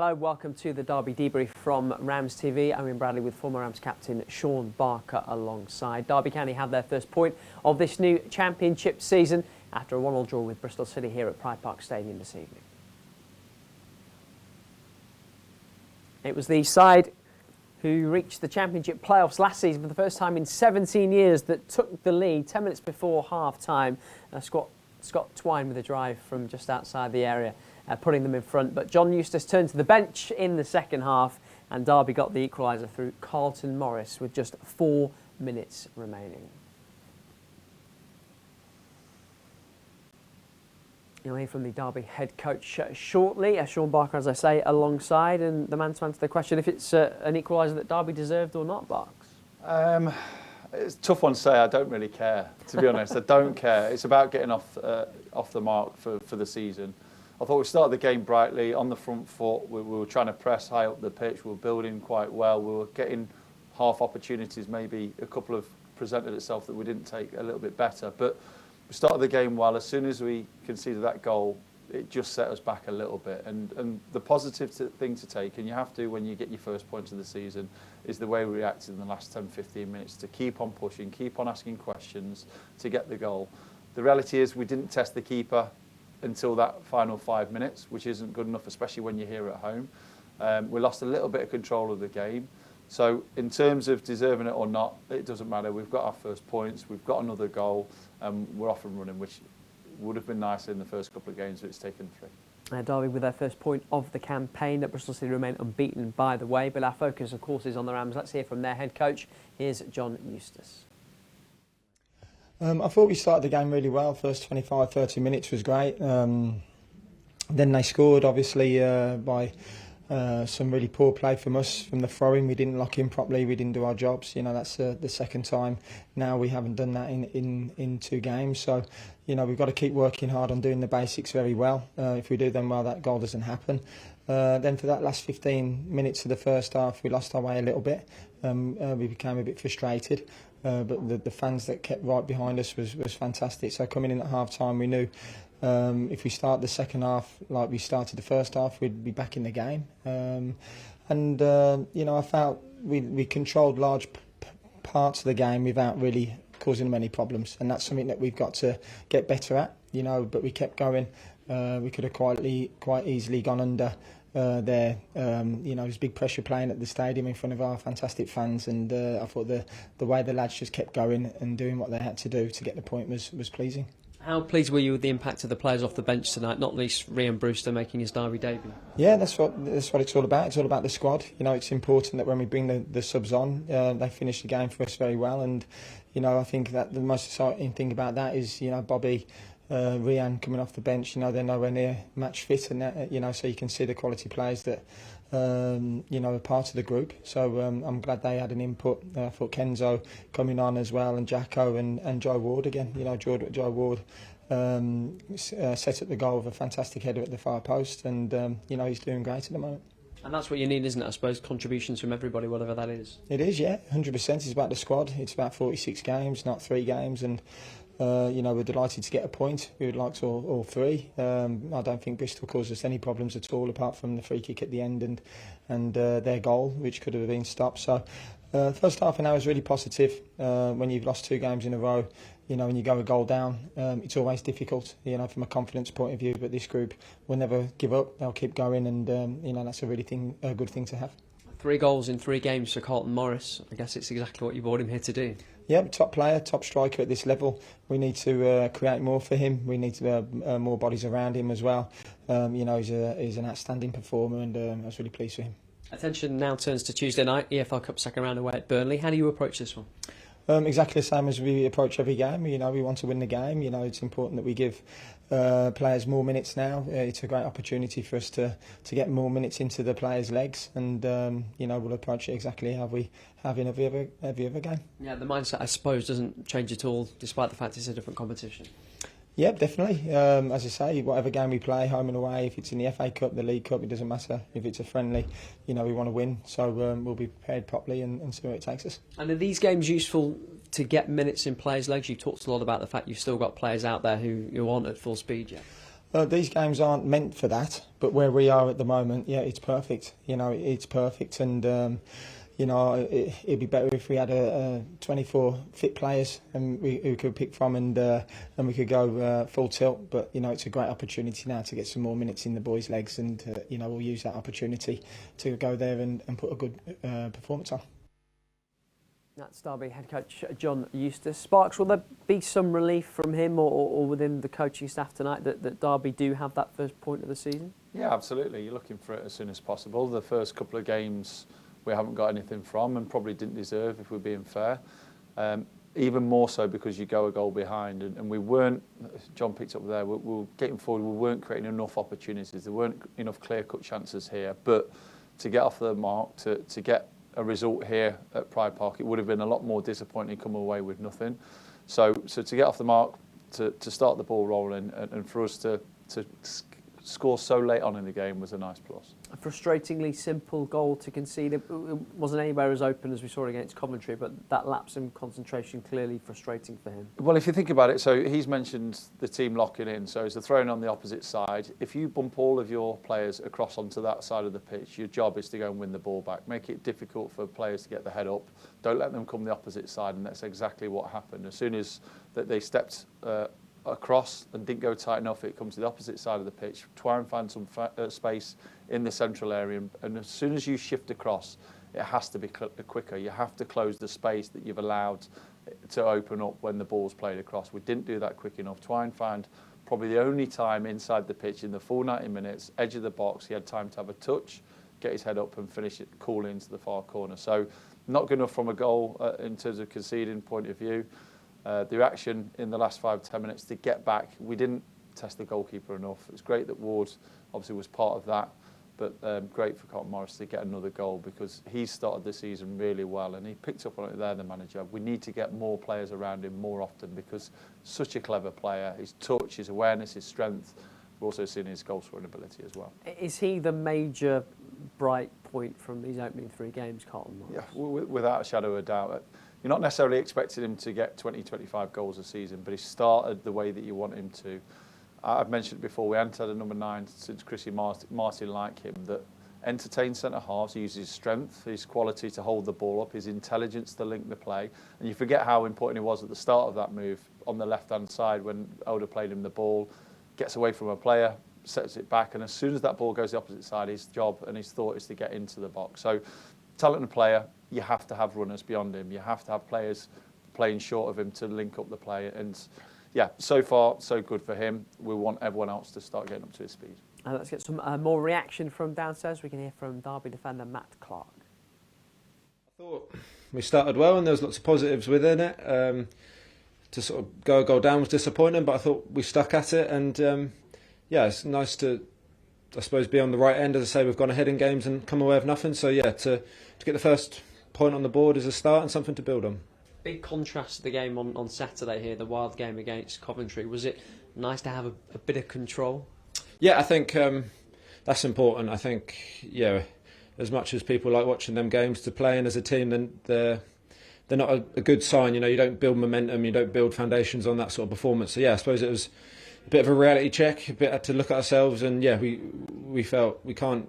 Hello, welcome to the Derby debrief from RamsTV. Owen Bradley with former Rams captain Shaun Barker alongside. Derby County had their first point of this new championship season after a 1-1 draw with Bristol City here at Pride Park Stadium this evening. It was the side who reached the championship playoffs last season for the first time in 17 years that took the lead 10 minutes before half-time. Scott Twine with a drive from just outside the area, putting them in front. But John Eustace turned to the bench in the second half and Derby got the equaliser through Carlton Morris with just 4 minutes remaining. You'll hear from the Derby head coach shortly. Shaun Barker, as I say, alongside, and the man to answer the question if it's an equaliser that Derby deserved or not, Barks. It's a tough one to say. I don't really care, to be honest. I don't care. It's about getting off the mark for the season. I thought we started the game brightly, on the front foot. We were trying to press high up the pitch. We were building quite well. We were getting half opportunities. Maybe a couple have presented itself that we didn't take a little bit better. But we started the game well. As soon as we conceded that goal, it just set us back a little bit. And the positive thing to take, and you have to when you get your first point of the season, is the way we reacted in the last 10-15 minutes to keep on pushing, keep on asking questions to get the goal. The reality is we didn't test the keeper until that final 5 minutes, which isn't good enough, especially when you're here at home. We lost a little bit of control of the game. So in terms of deserving it or not, it doesn't matter. We've got our first points, we've got another goal, and we're off and running, which would have been nice in the first couple of games, but it's taken 3. Derby with their first point of the campaign. At Bristol City remain unbeaten, by the way, but our focus, of course, is on the Rams. Let's hear from their head coach. Here's John Eustace. I thought we started the game really well. First 25-30 minutes was great. Then they scored, obviously, by some really poor play from us from the throw-in. We didn't lock in properly. We didn't do our jobs. You know, that's the second time now we haven't done that in 2 games. So, you know, we've got to keep working hard on doing the basics very well. If we do them well, that goal doesn't happen. Then for that last 15 minutes of the first half, we lost our way a little bit. We became a bit frustrated. But the fans that kept right behind us was fantastic. So coming in at half-time, we knew if we start the second half like we started the first half, we'd be back in the game. You know, I felt we controlled large parts of the game without really causing them any problems, and that's something that we've got to get better at. You know, but we kept going. We could have quite easily gone under there. You know, there's big pressure playing at the stadium in front of our fantastic fans, and I thought the way the lads just kept going and doing what they had to do to get the point was pleasing. How pleased were you with the impact of the players off the bench tonight, not least Rhian Brewster making his Derby debut? Yeah, that's what it's all about. It's all about the squad. You know, it's important that when we bring the subs on, they finish the game for us very well. And, you know, I think that the most exciting thing about that is, you know, Bobby, Rhian coming off the bench, you know, they're nowhere near match fit, and that, you know, so you can see the quality players that you know, are part of the group. So I'm glad they had an input. I thought Kenzo coming on as well, and Jacko and Joe Ward again. You know, Joe Ward set up the goal with a fantastic header at the far post, and you know, he's doing great at the moment. And that's what you need, isn't it? I suppose contributions from everybody, whatever that is. It is, yeah, 100%. It's about the squad. It's about 46 games, not 3 games, and you know, we're delighted to get a point. We would like to all 3. I don't think Bristol caused us any problems at all, apart from the free kick at the end and their goal, which could have been stopped. So, first half an hour is really positive. When you've lost 2 games in a row, you know, when you go a goal down, it's always difficult, you know, from a confidence point of view. But this group will never give up. They'll keep going, and you know, that's a good thing to have. 3 goals in 3 games for Carlton Morris. I guess it's exactly what you brought him here to do. Yeah, top player, top striker at this level. We need to create more for him. We need to more bodies around him as well. You know, he's an outstanding performer, and I was really pleased with him. Attention now turns to Tuesday night, EFL Cup second round away at Burnley. How do you approach this one? Exactly the same as we approach every game. You know, we want to win the game. You know, it's important that we give players more minutes now. It's a great opportunity for us to get more minutes into the players' legs, and you know, we'll approach it exactly how we have in every other game. Yeah, the mindset, I suppose, doesn't change at all, despite the fact it's a different competition. Yeah, definitely. As I say, whatever game we play, home and away, if it's in the FA Cup, the League Cup, it doesn't matter. If it's a friendly, you know, we want to win. So we'll be prepared properly and see where it takes us. And are these games useful to get minutes in players' legs? You've talked a lot about the fact you've still got players out there who aren't at full speed yet. These games aren't meant for that, but where we are at the moment, yeah, it's perfect. You know, it's perfect, and you know, it'd be better if we had 24 fit players and we could pick from, and we could go full tilt. But you know, it's a great opportunity now to get some more minutes in the boys' legs, and you know, we'll use that opportunity to go there and put a good performance on. That's Derby head coach John Eustace. Sparks, will there be some relief from him or within the coaching staff tonight that Derby do have that first point of the season? Yeah, absolutely. You're looking for it as soon as possible. The first couple of games we haven't got anything from, and probably didn't deserve, if we're being fair. Even more so because you go a goal behind, and we weren't, John picked up there, we were getting forward, we weren't creating enough opportunities. There weren't enough clear-cut chances here. But to get off the mark, to get a result here at Pride Park, it would have been a lot more disappointing come away with nothing. So to get off the mark, to start the ball rolling, and for us to score so late on in the game was a nice plus. A frustratingly simple goal to concede. It wasn't anywhere as open as we saw against Coventry, but that lapse in concentration clearly frustrating for him. Well, if you think about it, so he's mentioned the team locking in. So as they're throwing on the opposite side, if you bump all of your players across onto that side of the pitch, your job is to go and win the ball back. Make it difficult for players to get the head up. Don't let them come the opposite side, and that's exactly what happened. As soon as they stepped across and didn't go tight enough, it comes to the opposite side of the pitch. Try and find some space in the central area, and as soon as you shift across, it has to be quicker. You have to close the space that you've allowed to open up when the ball's played across. We didn't do that quick enough. Twine found probably the only time inside the pitch in the full 90 minutes, edge of the box, he had time to have a touch, get his head up and finish it coolly into the far corner. So not good enough from a goal in terms of conceding point of view. The reaction in the last 5-10 minutes to get back, we didn't test the goalkeeper enough. It's great that Ward obviously was part of that, but great for Carlton Morris to get another goal, because he started the season really well and he picked up on it there, the manager. We need to get more players around him more often, because such a clever player, his touch, his awareness, his strength. We're also seeing his goal scoring ability as well. Is he the major bright point from these opening 3 games, Carlton Morris? Yeah, without a shadow of a doubt. You're not necessarily expecting him to get 20-25 goals a season, but he started the way that you want him to. I've mentioned it before, we haven't had a number 9 since Chrissy Martin like him, that entertains centre-halves. He uses his strength, his quality to hold the ball up, his intelligence to link the play. And you forget how important he was at the start of that move on the left-hand side when Oda played him the ball, gets away from a player, sets it back, and as soon as that ball goes the opposite side, his job and his thought is to get into the box. So, talented player, you have to have runners beyond him. You have to have players playing short of him to link up the play. And yeah, so far, so good for him. We want everyone else to start getting up to his speed. Let's get some more reaction from downstairs. We can hear from Derby defender Matt Clarke. I thought we started well and there was lots of positives within it. To sort of go a goal down was disappointing, but I thought we stuck at it. And yeah, it's nice to, I suppose, be on the right end. As I say, we've gone ahead in games and come away with nothing. So yeah, to get the first point on the board is a start and something to build on. Big contrast to the game on Saturday here, the wild game against Coventry. Was it nice to have a bit of control? Yeah, I think that's important. I think, yeah, as much as people like watching them games, to playing as a team, then they're not a good sign. You know, you don't build momentum, you don't build foundations on that sort of performance. So yeah, I suppose it was a bit of a reality check, a bit to look at ourselves, and yeah, we felt we can't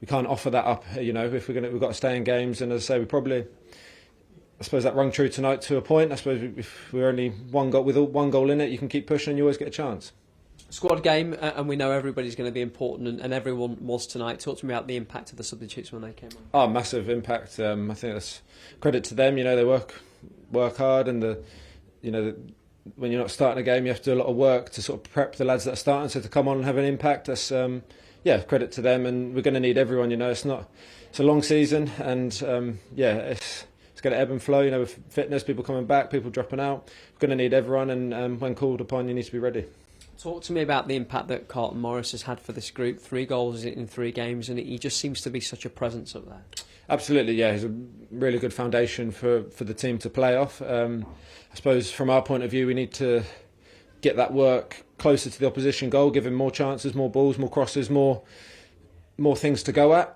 offer that up. You know, if we've got to stay in games, and as I say, we probably, I suppose that rung true tonight to a point. I suppose if we're only one goal in it, you can keep pushing and you always get a chance. Squad game, and we know everybody's going to be important, and everyone was tonight. Talk to me about the impact of the substitutes when they came on. Oh, massive impact. I think that's credit to them. You know, they work hard, and when you're not starting a game, you have to do a lot of work to sort of prep the lads that are starting. So to come on and have an impact, that's credit to them. And we're going to need everyone. You know, it's a long season, and it's going to ebb and flow. You know, with fitness, people coming back, people dropping out. We're going to need everyone, and when called upon, you need to be ready. Talk to me about the impact that Carlton Morris has had for this group. 3 goals in 3 games, and he just seems to be such a presence up there. Absolutely, yeah. He's a really good foundation for the team to play off. I suppose from our point of view, we need to get that work closer to the opposition goal, give him more chances, more balls, more crosses, more things to go at.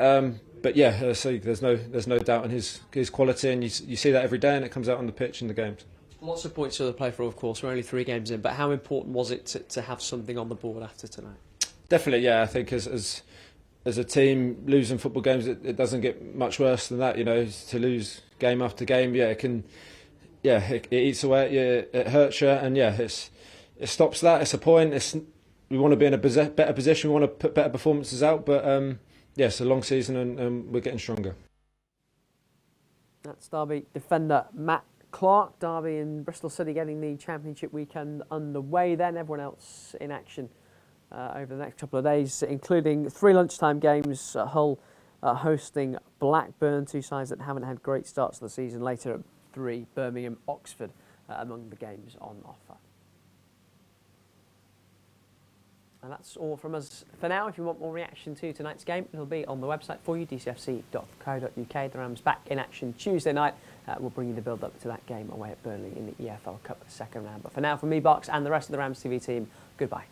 But yeah, so there's no doubt in his quality, and you see that every day, and it comes out on the pitch in the games. Lots of points to play for, of course. We're only 3 games in, but how important was it to have something on the board after tonight? Definitely, yeah. I think as a team, losing football games, it doesn't get much worse than that. You know, to lose game after game, yeah, it can, yeah, it eats away at you, it hurts you, and yeah, it stops that. It's a point. We want to be in a better position. We want to put better performances out, but yeah, it's a long season, and we're getting stronger. That's Derby defender Matt Clarke. Derby in Bristol City getting the Championship weekend underway then. Everyone else in action over the next couple of days, including 3 lunchtime games. Hull hosting Blackburn, 2 sides that haven't had great starts to the season. Later at 3, Birmingham, Oxford among the games on offer. And that's all from us for now. If you want more reaction to tonight's game, it'll be on the website for you, dcfc.co.uk. The Rams back in action Tuesday night. We'll bring you the build-up to that game away at Burnley in the EFL Cup second round. But for now, from me, Box, and the rest of the Rams TV team, goodbye.